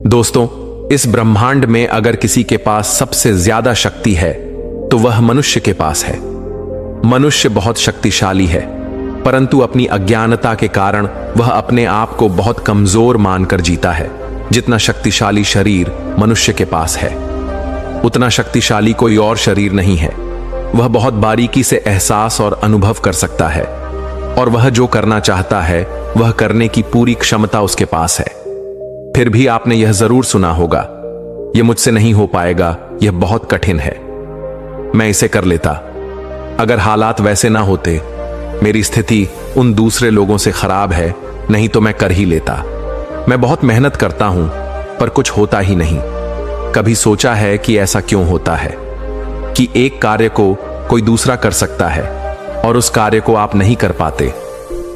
दोस्तों, इस ब्रह्मांड में अगर किसी के पास सबसे ज्यादा शक्ति है तो वह मनुष्य के पास है। मनुष्य बहुत शक्तिशाली है, परंतु अपनी अज्ञानता के कारण वह अपने आप को बहुत कमजोर मानकर जीता है। जितना शक्तिशाली शरीर मनुष्य के पास है, उतना शक्तिशाली कोई और शरीर नहीं है। वह बहुत बारीकी से एहसास और अनुभव कर सकता है, और वह जो करना चाहता है वह करने की पूरी क्षमता उसके पास है। फिर भी आपने यह जरूर सुना होगा, यह मुझसे नहीं हो पाएगा, यह बहुत कठिन है, मैं इसे कर लेता। अगर हालात वैसे ना होते, मेरी स्थिति उन दूसरे लोगों से खराब है, नहीं तो मैं कर ही लेता। मैं बहुत मेहनत करता हूं, पर कुछ होता ही नहीं। कभी सोचा है कि ऐसा क्यों होता है कि एक कार्य को कोई दूसरा कर सकता है और उस कार्य को आप नहीं कर पाते?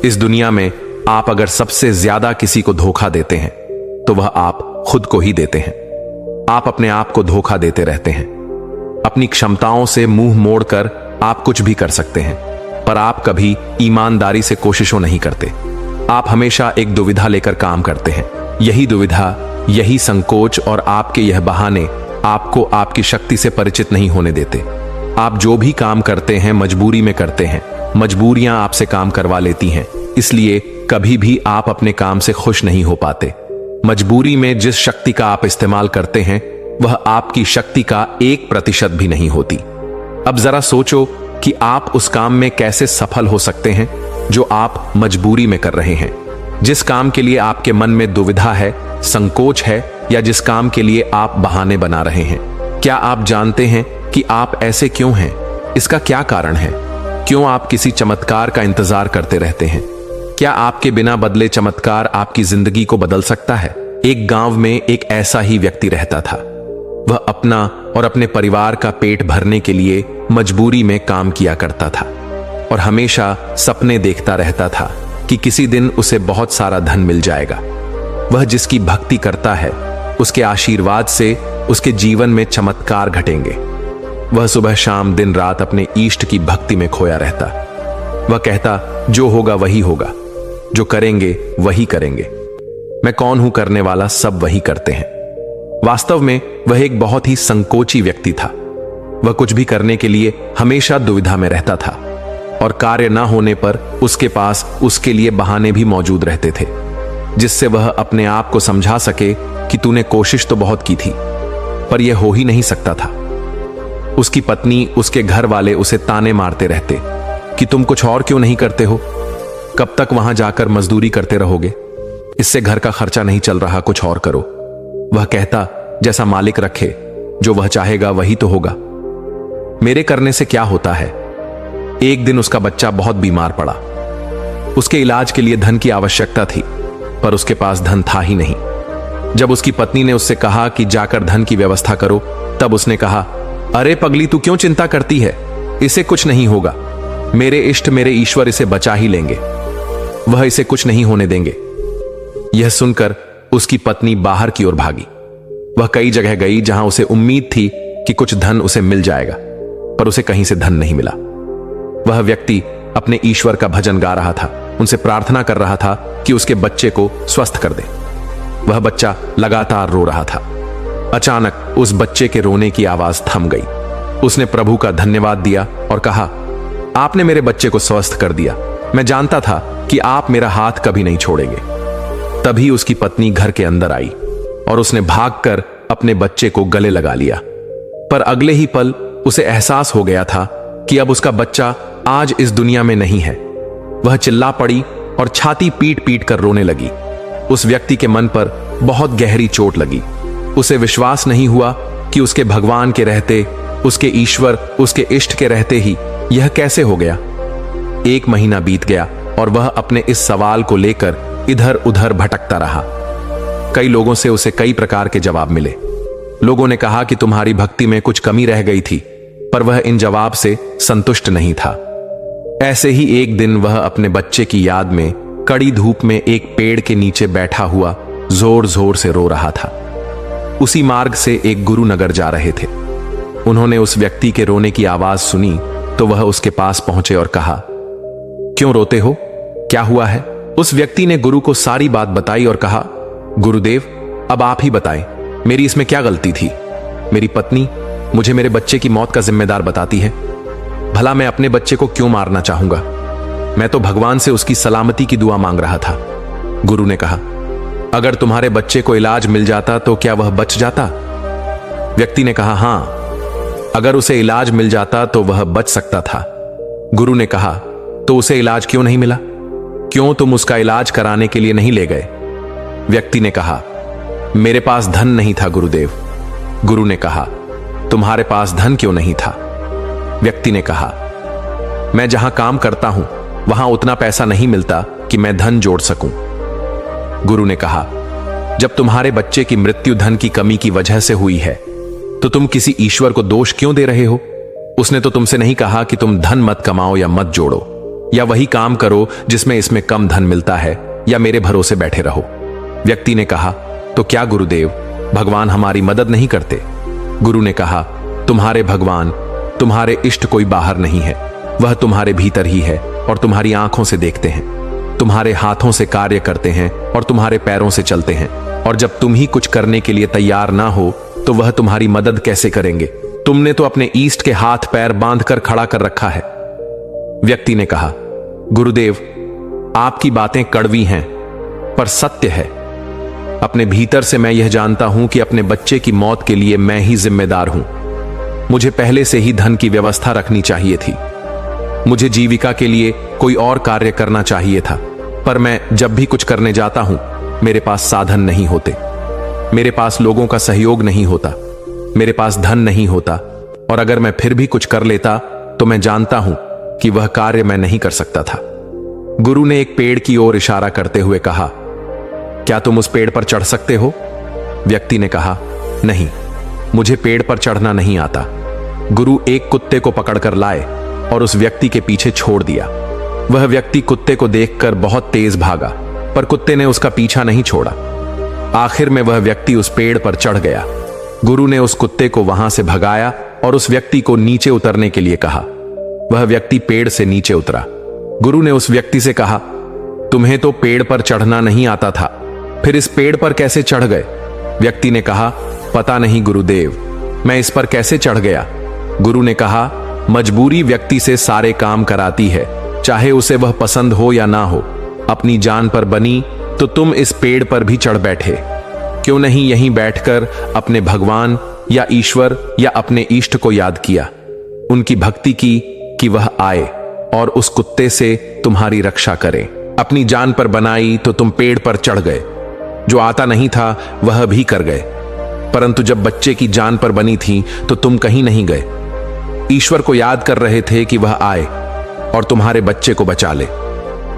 इस दुनिया में आप अगर सबसे ज्यादा किसी को धोखा देते हैं तो वह आप खुद को ही देते हैं। आप अपने आप को धोखा देते रहते हैं। अपनी क्षमताओं से मुंह मोड़कर आप कुछ भी कर सकते हैं, पर आप कभी ईमानदारी से कोशिशों नहीं करते। आप हमेशा एक दुविधा लेकर काम करते हैं। यही दुविधा, यही संकोच और आपके यह बहाने आपको आपकी शक्ति से परिचित नहीं होने देते। आप जो भी काम करते हैं मजबूरी में करते हैं। मजबूरियां आपसे काम करवा लेती हैं, इसलिए कभी भी आप अपने काम से खुश नहीं हो पाते। मजबूरी में जिस शक्ति का आप इस्तेमाल करते हैं वह आपकी शक्ति का 1% भी नहीं होती। अब जरा सोचो कि आप उस काम में कैसे सफल हो सकते हैं जो आप मजबूरी में कर रहे हैं। जिस काम के लिए आपके मन में दुविधा है, संकोच है, या जिस काम के लिए आप बहाने बना रहे हैं, क्या आप जानते हैं कि आप ऐसे क्यों हैं? इसका क्या कारण है? क्यों आप किसी चमत्कार का इंतजार करते रहते हैं? क्या आपके बिना बदले चमत्कार आपकी जिंदगी को बदल सकता है? एक गांव में एक ऐसा ही व्यक्ति रहता था। वह अपना और अपने परिवार का पेट भरने के लिए मजबूरी में काम किया करता था और हमेशा सपने देखता रहता था कि किसी दिन उसे बहुत सारा धन मिल जाएगा। वह जिसकी भक्ति करता है उसके आशीर्वाद से उसके जीवन में चमत्कार घटेंगे। वह सुबह शाम दिन रात अपने इष्ट की भक्ति में खोया रहता। वह कहता, जो होगा वही होगा, जो करेंगे वही करेंगे, मैं कौन हूं करने वाला, सब वही करते हैं। वास्तव में वह एक बहुत ही संकोची व्यक्ति था। वह कुछ भी करने के लिए हमेशा दुविधा में रहता था और कार्य ना होने पर उसके पास उसके लिए बहाने भी मौजूद रहते थे, जिससे वह अपने आप को समझा सके कि तूने कोशिश तो बहुत की थी पर यह हो ही नहीं सकता था। उसकी पत्नी, उसके घर वाले उसे ताने मारते रहते कि तुम कुछ और क्यों नहीं करते हो? कब तक वहां जाकर मजदूरी करते रहोगे? इससे घर का खर्चा नहीं चल रहा, कुछ और करो। वह कहता, जैसा मालिक रखे, जो वह चाहेगा वही तो होगा, मेरे करने से क्या होता है। एक दिन उसका बच्चा बहुत बीमार पड़ा। उसके इलाज के लिए धन की आवश्यकता थी, पर उसके पास धन था ही नहीं। जब उसकी पत्नी ने उससे कहा कि जाकर धन की व्यवस्था करो, तब उसने कहा, अरे पगली, तू क्यों चिंता करती है? इसे कुछ नहीं होगा। मेरे इष्ट, मेरे ईश्वर इसे बचा ही लेंगे। वह इसे कुछ नहीं होने देंगे। यह सुनकर उसकी पत्नी बाहर की ओर भागी। वह कई जगह गई जहां उसे उम्मीद थी कि कुछ धन उसे मिल जाएगा, पर उसे कहीं से धन नहीं मिला। वह व्यक्ति अपने ईश्वर का भजन गा रहा था, उनसे प्रार्थना कर रहा था कि उसके बच्चे को स्वस्थ कर दे। वह बच्चा लगातार रो रहा था। अचानक उस बच्चे के रोने की आवाज थम गई। उसने प्रभु का धन्यवाद दिया और कहा, आपने मेरे बच्चे को स्वस्थ कर दिया। मैं जानता था कि आप मेरा हाथ कभी नहीं छोड़ेंगे। तभी उसकी पत्नी घर के अंदर आई और उसने भागकर अपने बच्चे को गले लगा लिया। पर अगले ही पल उसे एहसास हो गया था कि अब उसका बच्चा आज इस दुनिया में नहीं है। वह चिल्ला पड़ी और छाती पीट पीट कर रोने लगी। उस व्यक्ति के मन पर बहुत गहरी चोट लगी। उसे विश्वास नहीं हुआ कि उसके भगवान के रहते, उसके ईश्वर, उसके इष्ट के रहते ही यह कैसे हो गया। 1 महीना बीत गया और वह अपने इस सवाल को लेकर इधर उधर भटकता रहा। कई लोगों से उसे कई प्रकार के जवाब मिले। लोगों ने कहा कि तुम्हारी भक्ति में कुछ कमी रह गई थी, पर वह इन जवाब से संतुष्ट नहीं था। ऐसे ही एक दिन वह अपने बच्चे की याद में कड़ी धूप में एक पेड़ के नीचे बैठा हुआ जोर जोर से रो रहा था। उसी मार्ग से एक गुरु नगर जा रहे थे। उन्होंने उस व्यक्ति के रोने की आवाज सुनी तो वह उसके पास पहुंचे और कहा, क्यों रोते हो, क्या हुआ है? उस व्यक्ति ने गुरु को सारी बात बताई और कहा, गुरुदेव, अब आप ही बताएं, मेरी इसमें क्या गलती थी? मेरी पत्नी मुझे मेरे बच्चे की मौत का जिम्मेदार बताती है। भला मैं अपने बच्चे को क्यों मारना चाहूंगा? मैं तो भगवान से उसकी सलामती की दुआ मांग रहा था। गुरु ने कहा, अगर तुम्हारे बच्चे को इलाज मिल जाता तो क्या वह बच जाता? व्यक्ति ने कहा, हां, अगर उसे इलाज मिल जाता तो वह बच सकता था। गुरु ने कहा, तो उसे इलाज क्यों नहीं मिला? क्यों तुम उसका इलाज कराने के लिए नहीं ले गए? व्यक्ति ने कहा, मेरे पास धन नहीं था गुरुदेव। गुरु ने कहा, तुम्हारे पास धन क्यों नहीं था? व्यक्ति ने कहा, मैं जहां काम करता हूं वहां उतना पैसा नहीं मिलता कि मैं धन जोड़ सकूं। गुरु ने कहा, जब तुम्हारे बच्चे की मृत्यु धन की कमी की वजह से हुई है तो तुम किसी ईश्वर को दोष क्यों दे रहे हो? उसने तो तुमसे नहीं कहा कि तुम धन मत कमाओ या मत जोड़ो, या वही काम करो जिसमें इसमें कम धन मिलता है, या मेरे भरोसे बैठे रहो। व्यक्ति ने कहा, तो क्या गुरुदेव भगवान हमारी मदद नहीं करते? गुरु ने कहा, तुम्हारे भगवान, तुम्हारे इष्ट कोई बाहर नहीं है, वह तुम्हारे भीतर ही है और तुम्हारी आंखों से देखते हैं, तुम्हारे हाथों से कार्य करते हैं और तुम्हारे पैरों से चलते हैं। और जब तुम ही कुछ करने के लिए तैयार ना हो तो वह तुम्हारी मदद कैसे करेंगे? तुमने तो अपने ईष्ट के हाथ पैर बांधकर खड़ा कर रखा है। व्यक्ति ने कहा, गुरुदेव आपकी बातें कड़वी हैं पर सत्य है। अपने भीतर से मैं यह जानता हूं कि अपने बच्चे की मौत के लिए मैं ही जिम्मेदार हूं। मुझे पहले से ही धन की व्यवस्था रखनी चाहिए थी। मुझे जीविका के लिए कोई और कार्य करना चाहिए था, पर मैं जब भी कुछ करने जाता हूं मेरे पास साधन नहीं होते, मेरे पास लोगों का सहयोग नहीं होता, मेरे पास धन नहीं होता, और अगर मैं फिर भी कुछ कर लेता तो मैं जानता हूं कि वह कार्य मैं नहीं कर सकता था। गुरु ने एक पेड़ की ओर इशारा करते हुए कहा, क्या तुम उस पेड़ पर चढ़ सकते हो? व्यक्ति ने कहा, नहीं, मुझे पेड़ पर चढ़ना नहीं आता। गुरु एक कुत्ते को पकड़कर लाए और उस व्यक्ति के पीछे छोड़ दिया। वह व्यक्ति कुत्ते को देखकर बहुत तेज भागा, पर कुत्ते ने उसका पीछा नहीं छोड़ा। आखिर में वह व्यक्ति उस पेड़ पर चढ़ गया। गुरु ने उस कुत्ते को वहां से भगाया और उस व्यक्ति को नीचे उतरने के लिए कहा। वह व्यक्ति पेड़ से नीचे उतरा। गुरु ने उस व्यक्ति से कहा, तुम्हें तो पेड़ पर चढ़ना नहीं आता था, फिर इस पेड़ पर कैसे चढ़ गए? व्यक्ति ने कहा, पता नहीं गुरुदेव, मैं इस पर कैसे चढ़ गया। गुरु ने कहा, मजबूरी व्यक्ति से सारे काम कराती है, चाहे उसे वह पसंद हो या ना हो। अपनी जान पर बनी तो तुम इस पेड़ पर भी चढ़ बैठे, क्यों नहीं यहीं बैठकर अपने भगवान या ईश्वर या अपने इष्ट को याद किया, उनकी भक्ति की कि वह आए और उस कुत्ते से तुम्हारी रक्षा करें। अपनी जान पर बनाई तो तुम पेड़ पर चढ़ गए, जो आता नहीं था वह भी कर गए, परंतु जब बच्चे की जान पर बनी थी तो तुम कहीं नहीं गए। ईश्वर को याद कर रहे थे कि वह आए और तुम्हारे बच्चे को बचा ले।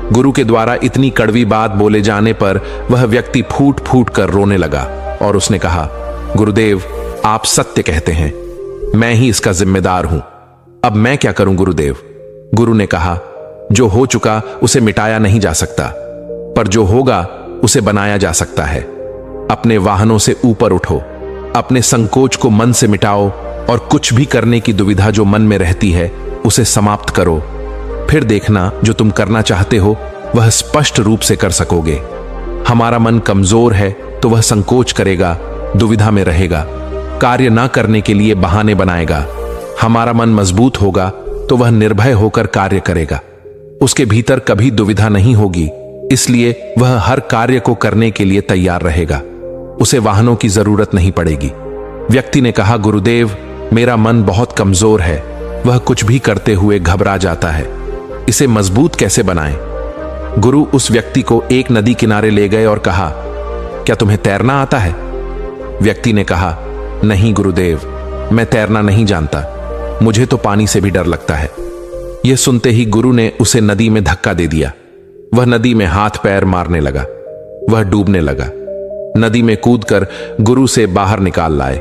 गुरु के द्वारा इतनी कड़वी बात बोले जाने पर वह व्यक्ति फूट फूट कर रोने लगा और उसने कहा, गुरुदेव आप सत्य कहते हैं, मैं ही इसका जिम्मेदार हूं, अब मैं क्या करूं गुरुदेव? गुरु ने कहा, जो हो चुका उसे मिटाया नहीं जा सकता, पर जो होगा उसे बनाया जा सकता है। अपने वाहनों से ऊपर उठो, अपने संकोच को मन से मिटाओ और कुछ भी करने की दुविधा जो मन में रहती है उसे समाप्त करो। फिर देखना जो तुम करना चाहते हो वह स्पष्ट रूप से कर सकोगे। हमारा मन कमजोर है तो वह संकोच करेगा, दुविधा में रहेगा, कार्य ना करने के लिए बहाने बनाएगा। हमारा मन मजबूत होगा तो वह निर्भय होकर कार्य करेगा। उसके भीतर कभी दुविधा नहीं होगी, इसलिए वह हर कार्य को करने के लिए तैयार रहेगा। उसे वाहनों की जरूरत नहीं पड़ेगी। व्यक्ति ने कहा, गुरुदेव मेरा मन बहुत कमजोर है, वह कुछ भी करते हुए घबरा जाता है, इसे मजबूत कैसे बनाएं? गुरु उस व्यक्ति को एक नदी किनारे ले गए और कहा, क्या तुम्हें तैरना आता है? व्यक्ति ने कहा, नहीं गुरुदेव, मैं तैरना नहीं जानता, मुझे तो पानी से भी डर लगता है। यह सुनते ही गुरु ने उसे नदी में धक्का दे दिया। वह नदी में हाथ पैर मारने लगा, वह डूबने लगा। नदी में कूदकर गुरु से बाहर निकाल लाए।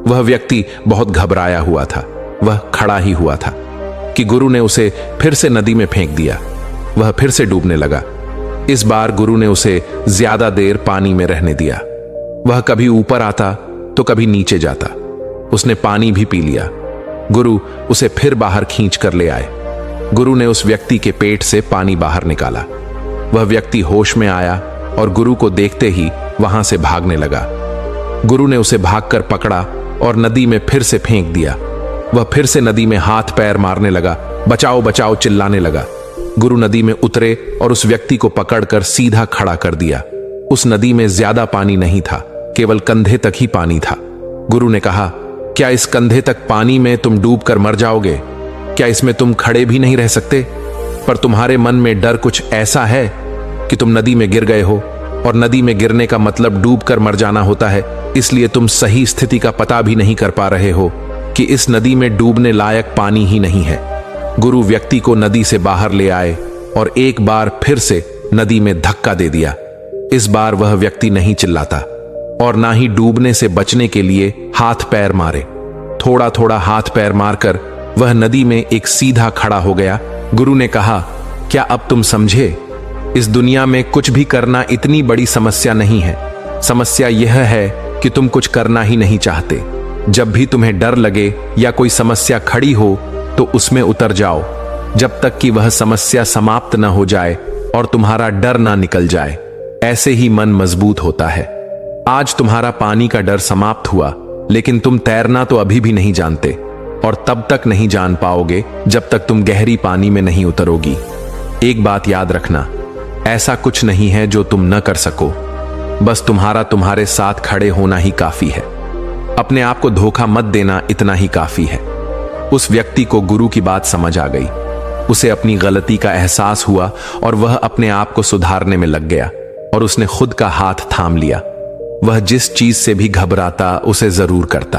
वह व्यक्ति बहुत घबराया हुआ था, वह खड़ा ही हुआ था कि गुरु ने उसे फिर से नदी में फेंक दिया। वह फिर से डूबने लगा। इस बार गुरु ने उसे ज्यादा देर पानी में रहने दिया। वह कभी ऊपर आता तो कभी नीचे जाता। उसने पानी भी पी लिया। गुरु उसे फिर बाहर खींच कर ले आए। गुरु ने उस व्यक्ति के पेट से पानी बाहर निकाला। वह व्यक्ति होश में आया और गुरु को देखते ही वहां से भागने लगा। गुरु ने उसे भागकर पकड़ा और नदी में फिर से फेंक दिया। वह फिर से नदी में हाथ पैर मारने लगा, बचाओ बचाओ चिल्लाने लगा। गुरु नदी में उतरे और उस व्यक्ति को पकड़कर सीधा खड़ा कर दिया। उस नदी में ज्यादा पानी नहीं था, केवल कंधे तक ही पानी था। गुरु ने कहा, क्या इस कंधे तक पानी में तुम डूब कर मर जाओगे? क्या इसमें तुम खड़े भी नहीं रह सकते? पर तुम्हारे मन में डर कुछ ऐसा है कि तुम नदी में गिर गए हो, और नदी में गिरने का मतलब डूब कर मर जाना होता है। इसलिए तुम सही स्थिति का पता भी नहीं कर पा रहे हो कि इस नदी में डूबने लायक पानी ही नहीं है। गुरु व्यक्ति को नदी से बाहर ले आए और एक बार फिर से नदी में धक्का दे दिया। इस बार वह व्यक्ति नहीं चिल्लाता और ना ही डूबने से बचने के लिए हाथ पैर मारे। थोड़ा थोड़ा हाथ पैर मारकर वह नदी में एक सीधा खड़ा हो गया। गुरु ने कहा, क्या अब तुम समझे? इस दुनिया में कुछ भी करना इतनी बड़ी समस्या नहीं है। समस्या यह है कि तुम कुछ करना ही नहीं चाहते। जब भी तुम्हें डर लगे या कोई समस्या खड़ी हो तो उसमें उतर जाओ, जब तक कि वह समस्या समाप्त न हो जाए और तुम्हारा डर ना निकल जाए। ऐसे ही मन मजबूत होता है। आज तुम्हारा पानी का डर समाप्त हुआ, लेकिन तुम तैरना तो अभी भी नहीं जानते, और तब तक नहीं जान पाओगे जब तक तुम गहरी पानी में नहीं उतरोगी। एक बात याद रखना, ऐसा कुछ नहीं है जो तुम न कर सको। बस तुम्हारे साथ खड़े होना ही काफी है। अपने आप को धोखा मत देना, इतना ही काफी है। उस व्यक्ति को गुरु की बात समझ आ गई। उसे अपनी गलती का एहसास हुआ और वह अपने आप को सुधारने में लग गया, और उसने खुद का हाथ थाम लिया। वह जिस चीज से भी घबराता उसे जरूर करता,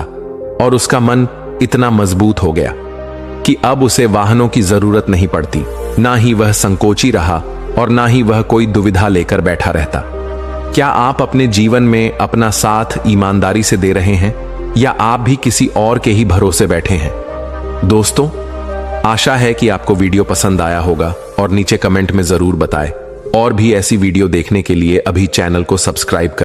और उसका मन इतना मजबूत हो गया कि अब उसे वाहनों की जरूरत नहीं पड़ती। ना ही वह संकोची रहा और ना ही वह कोई दुविधा लेकर बैठा रहता। क्या आप अपने जीवन में अपना साथ ईमानदारी से दे रहे हैं, या आप भी किसी और के ही भरोसे बैठे हैं? दोस्तों, आशा है कि आपको वीडियो पसंद आया होगा, और नीचे कमेंट में जरूर बताएं। और भी ऐसी वीडियो देखने के लिए अभी चैनल को सब्सक्राइब करें।